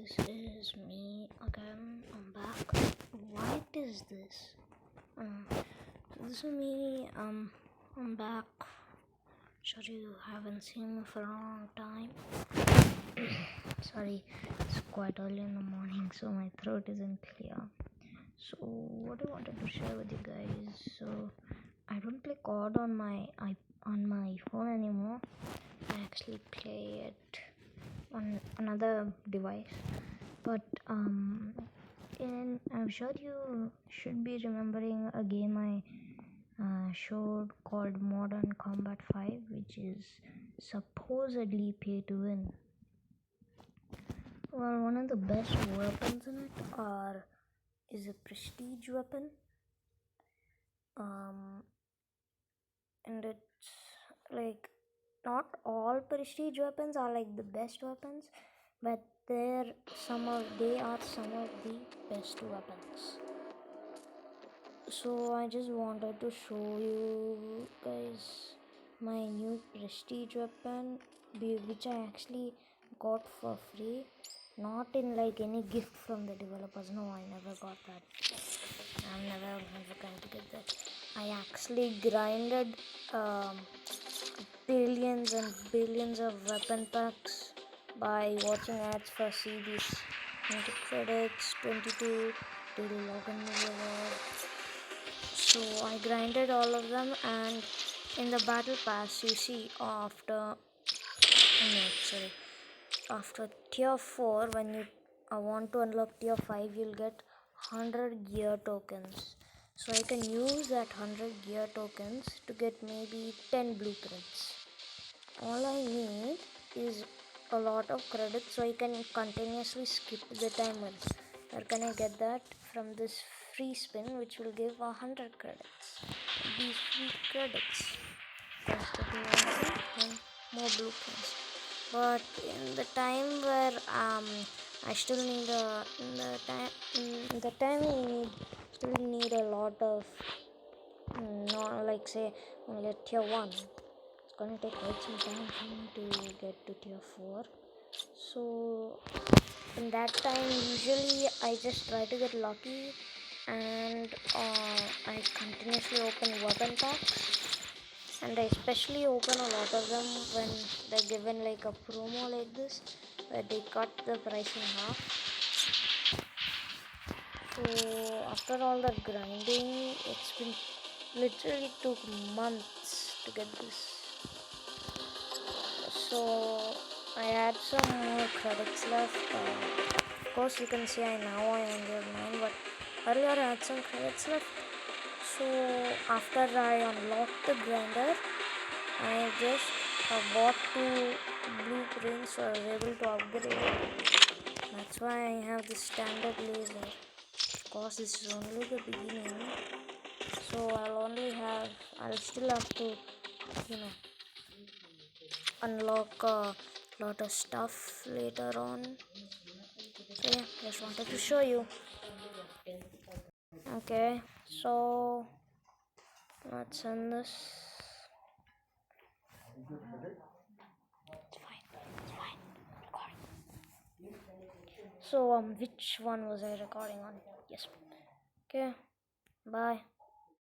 this is me again. I'm back. What is this? This is me. I'm back. Sure, you haven't seen me for a long time. Sorry, it's quite early in the morning, so my throat isn't clear. So, what I wanted to share with you guys. So, I don't play COD on my phone anymore. I actually play it on another device, but and I'm sure you should be remembering a game I showed called Modern Combat 5, which is supposedly pay to win. Well, one of the best weapons in it is a prestige weapon, and it's like not all prestige weapons are like the best weapons, but they are some of the best weapons. So I just wanted to show you guys my new prestige weapon, which I actually got for free, not in like any gift from the developers. No, I never got that. I'm never going to get that. I actually grinded billions and billions of weapon packs by watching ads for CDs. 20 credits, 22 daily login reward. So I grinded all of them, and in the battle pass you see after tier 4, when you want to unlock tier 5, you'll get 100 gear tokens. So I can use that 100 gear tokens to get maybe 10 blueprints. All I need is a lot of credits so I can continuously skip the timers. Where can I get that? From this free spin, which will give 100 credits. These free credits and more blueprints. But in the time where I still need still need a lot of not like say only at tier 1. It's gonna take quite some time for me to get to tier 4. So in that time usually I just try to get lucky, and I continuously open weapon packs, and I especially open a lot of them when they're given like a promo like this, where they cut the price in half. So after all that grinding, it's been literally took months to get this. So I had some more credits left. Of course you can see I ended mine, but earlier I had some credits left. So after I unlocked the grinder, I just bought 2 blueprints, so I was able to upgrade. That's why I have the standard laser. Of course this is only the beginning, so I'll still have to unlock a lot of stuff later on. So yeah, just wanted to show you. Okay, so let's end this. It's fine. Recording. So which one was I recording on? Yes. Okay. Bye.